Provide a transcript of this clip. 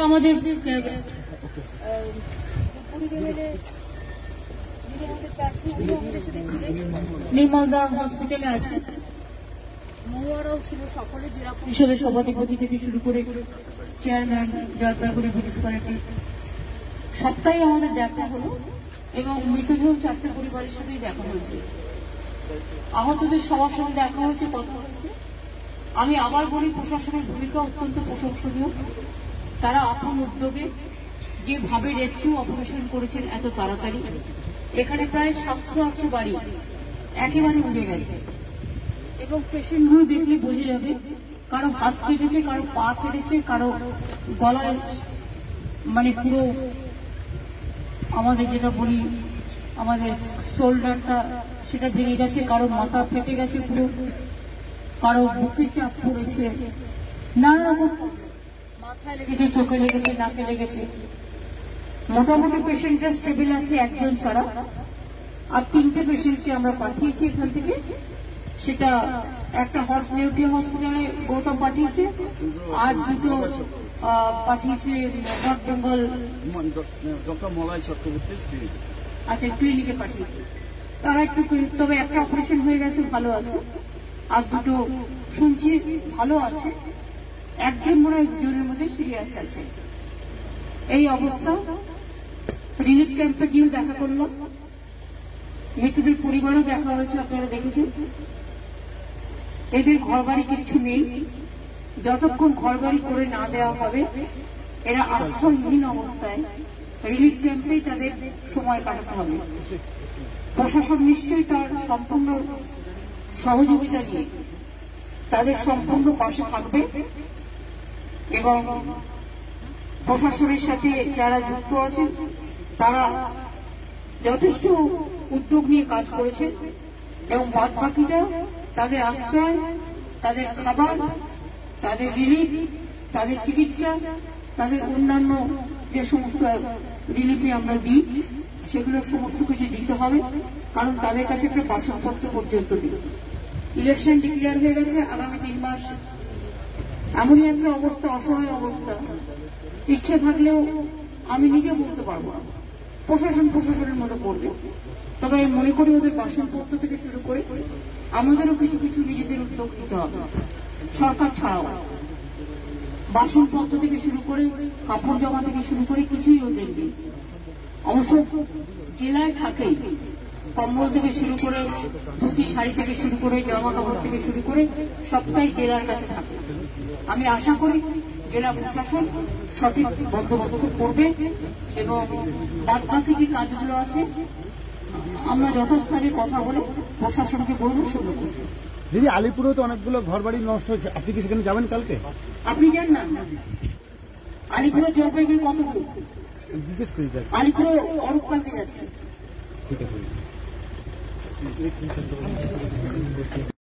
আমাদের নির্মলদা হসপিটালে আছে, মহুয়ারাও ছিল, সকলে জেলা পরিষদের সভাধিপতি থেকে শুরু করে চেয়ারম্যান, জলপাইগুড়ি মিউনিসিপ্যালিটি সবটাই আমাদের দেখা হলো এবং মৃতদেহ 4টে পরিবারের সাথেই দেখা হয়েছে। আহতদের সবার সঙ্গে দেখা হয়েছে, কথা হয়েছে। আমি আবার বলি, প্রশাসনের ভূমিকা অত্যন্ত প্রশংসনীয়। তারা আপন উদ্যোগে যেভাবে রেস্কিউ অপারেশন করেছেন এত তাড়াতাড়ি, এখানে প্রায় 700-800 বাড়ি একেবারে উড়ে গেছে এবং পেশেন্টগুলো দেখলে বোঝা যাবে কারো হাত কেটেছে, কারো পা কেটেছে, কারো গলায় মানে পুরো আমাদের যেটা বলি আমাদের শোল্ডারটা সেটা ভেঙে গেছে, কারো মাথা ফেটে গেছে পুরো, কারো বুকে চাপ পড়েছে, নানা রকম মাথায় লেগেছে, চোখে লেগেছে, নাকে লেগেছে। মোটামুটি পেশেন্টরা স্টেবল আছে একজন ছাড়া, আর 3টে পেশেন্টকে আমরা পাঠিয়েছি এখান থেকে। সেটা একটা হর্স নিউট্রিয়া হসপিটালে গৌতম পাঠিয়েছে, আর 2টো পাঠিয়েছে নর্থ বেঙ্গল ডক্টর মলয় চক্রবর্তী আচ্ছা ক্লিনিকে পাঠিয়েছে। তারা একটু, তবে একটা অপারেশন হয়ে গেছে, ভালো আছে, আর 2টো শুনছি ভালো আছে, একজন মনে হয় 2জনের মধ্যে সিরিয়াস আছে। এই অবস্থা। রিলিফ ক্যাম্পে গিয়ে দেখা করলাম, মৃতদের পরিবারও দেখা হয়েছে, আপনারা দেখেছেন। এদের ঘরবাড়ি কিচ্ছু নেই, যতক্ষণ ঘরবাড়ি করে না দেওয়া হবে এরা আশ্রয়হীন অবস্থায় রিলিফ ক্যাম্পেই তাদের সময় কাটাতে হবে। প্রশাসন নিশ্চয়ই তার সম্পূর্ণ সহযোগিতা নিয়ে তাদের সম্পূর্ণ পাশে থাকবে এবং প্রশাসনের সাথে যারা যুক্ত আছেন তারা যথেষ্ট উদ্যোগ নিয়ে কাজ করেছেন এবং বাদবাকিটা তাদের আশ্রয়, তাদের খাবার, তাদের রিলিফ, তাদের চিকিৎসা, তাদের অন্যান্য যে সমস্ত রিলিফে আমরা দিই সেগুলো সমস্ত কিছু দিতে হবে, কারণ তাদের কাছে একটা বাসনপত্র পর্যন্ত দিই। ইলেকশন ডিক্লেয়ার হয়ে গেছে, আগামী 3 মাস এমনই একটা অবস্থা, অসহায় অবস্থা, ইচ্ছে থাকলেও আমি নিজে বলতে পারবো না, প্রশাসনের মতো করবে। তবে আমি মনে করি ওদের বাসনপত্র থেকে শুরু করে আমাদেরও কিছু কিছু নিজেদের উদ্যোগ নিতে হবে, সরকার ছাড়াও। বাসনপত্র থেকে শুরু করে, কাপড় জামা থেকে শুরু করে কিছুই ওদের নেই। অবশ্য জেলায় থাকেই, কম্বল থেকে শুরু করে, ধুতি শাড়ি থেকে শুরু করে, জামা কাপড় থেকে শুরু করে সবটাই জেলার কাছে থাকে। আমি আশা করি জেলা প্রশাসন সঠিক বন্দোবস্ত করবে এবং বাদবাকি যে কাজগুলো আছে আমরা যথাস্থানে কথা বলে প্রশাসনকে বলবো শুরু করবো। দিদি, আলিপুরেও তো অনেকগুলো ঘর বাড়ি নষ্ট হয়েছে, আপনি কি সেখানে যাবেন কালকে? আপনি যান না? আলিপুরের জলপাইগুড়ি কত দূর? জিজ্ঞেস করি। আলিপুরে অরূপ কালকে যাচ্ছে। ঠিক আছে।